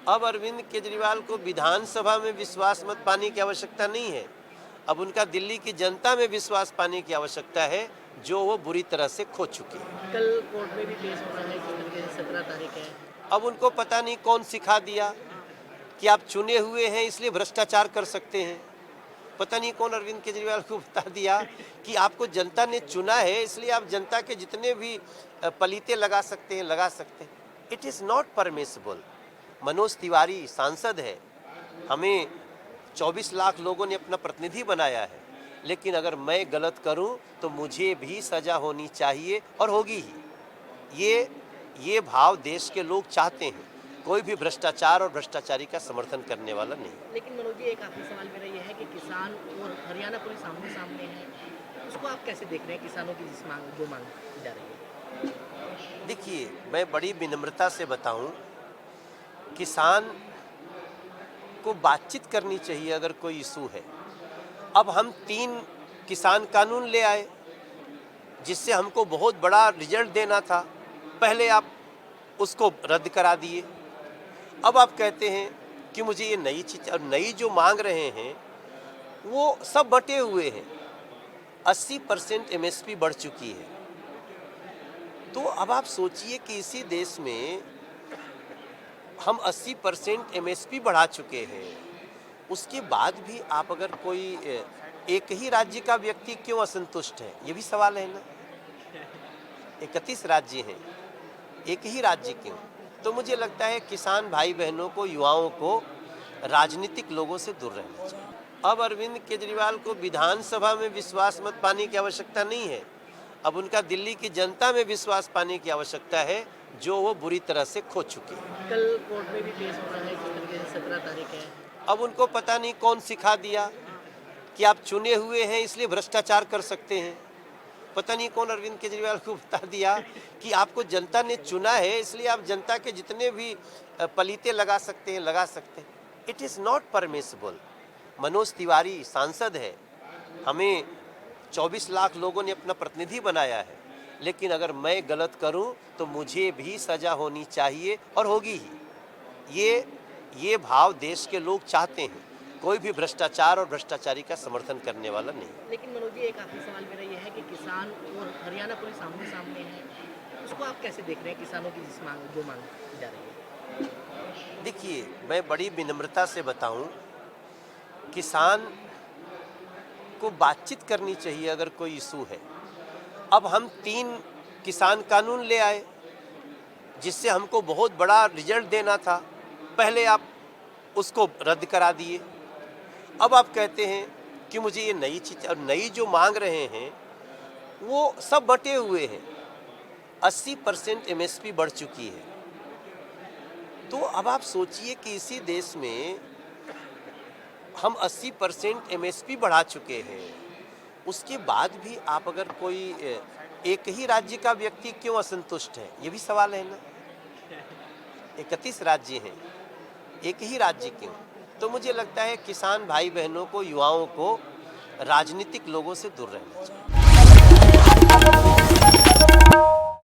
अब अरविंद केजरीवाल को विधानसभा में विश्वास मत पाने की आवश्यकता नहीं है। अब उनका दिल्ली की जनता में विश्वास पाने की आवश्यकता है, जो वो बुरी तरह से खो चुके हैं। कल कोर्ट में भी पेश होना है, जिस तरीके से 17 तारीख है। अब उनको पता नहीं कौन सिखा दिया कि आप चुने हुए हैं इसलिए भ्रष्टाचार कर सकते हैं। पता नहीं कौन अरविंद केजरीवाल को बता दिया कि आपको जनता ने चुना है इसलिए आप जनता के जितने भी पलीते लगा सकते हैं, लगा सकते हैं। It is not permissible. Manoj Tiwari सांसद है, हमें 24 लाख लोगों ने अपना प्रतिनिधि बनाया है, लेकिन अगर मैं गलत करूं तो मुझे भी सजा होनी चाहिए और होगी ही। ये भाव देश के लोग चाहते हैं। कोई भी भ्रष्टाचार और भ्रष्टाचारी का समर्थन करने वाला नहीं। लेकिन मनोज जी, एक आखिरी सवाल मेरा ये है कि किसान और हरियाणा पुलिस आमने सामने है, उसको आप कैसे देख रहे हैं? किसानों की जो मांग की जा रही है। देखिए, मैं बड़ी विनम्रता से बताऊं, किसान को बातचीत करनी चाहिए अगर कोई इशू है। अब हम 3 किसान कानून ले आए जिससे हमको बहुत बड़ा रिजल्ट देना था, पहले आप उसको रद्द करा दिए। अब आप कहते हैं कि मुझे ये नई चीज और नई जो मांग रहे हैं वो सब बटे हुए हैं। 80% MSP बढ़ चुकी है। तो अब आप सोचिए कि इसी देश में हम 80% MSP बढ़ा चुके हैं, उसके बाद भी आप अगर कोई एक ही राज्य का व्यक्ति क्यों असंतुष्ट है, ये भी सवाल है ना। 31 राज्य हैं, एक ही राज्य क्यों? तो मुझे लगता है किसान भाई बहनों को, युवाओं को राजनीतिक लोगों से दूर रहना चाहिए। अब अरविंद केजरीवाल को विधानसभा में विश्वास मत पाने की आवश्यकता नहीं है। अब उनका दिल्ली की जनता में विश्वास पाने की आवश्यकता है, जो वो बुरी तरह से खो चुके हैं। कल कोर्ट में भी पेश होना है, जिस तरीके से 17 तारीख है। अब उनको पता नहीं कौन सिखा दिया कि आप चुने हुए हैं इसलिए भ्रष्टाचार कर सकते हैं। पता नहीं कौन अरविंद केजरीवाल को बता दिया कि आपको जनता ने चुना है इसलिए आप जनता के जितने भी पलीते लगा सकते हैं, लगा सकते हैं। It is not permissible. Manoj Tiwari सांसद है, हमें 24 लाख लोगों ने अपना प्रतिनिधि बनाया है, लेकिन अगर मैं गलत करूं तो मुझे भी सजा होनी चाहिए और होगी ही। ये भाव देश के लोग चाहते हैं। कोई भी भ्रष्टाचार और भ्रष्टाचारी का समर्थन करने वाला नहीं। लेकिन मनोज जी, एक आखिरी सवाल मेरा ये है कि किसान और हरियाणा पुलिस आमने सामने है, उसको आप कैसे देख रहे हैं? किसानों की जो मांग की जा रही है। देखिए, मैं बड़ी विनम्रता से बताऊं, किसान को बातचीत करनी चाहिए अगर कोई इशू है। अब हम 3 किसान कानून ले आए जिससे हमको बहुत बड़ा रिजल्ट देना था, पहले आप उसको रद्द करा दिए। अब आप कहते हैं कि मुझे ये नई चीज और नई जो मांग रहे हैं वो सब बटे हुए हैं। 80% MSP बढ़ चुकी है। तो अब आप सोचिए कि इसी देश में हम 80% MSP बढ़ा चुके हैं, उसके बाद भी आप अगर कोई एक ही राज्य का व्यक्ति क्यों असंतुष्ट है, ये भी सवाल है ना। 31 राज्य हैं, एक ही राज्य क्यों? तो मुझे लगता है किसान भाई बहनों को, युवाओं को राजनीतिक लोगों से दूर रहना चाहिए।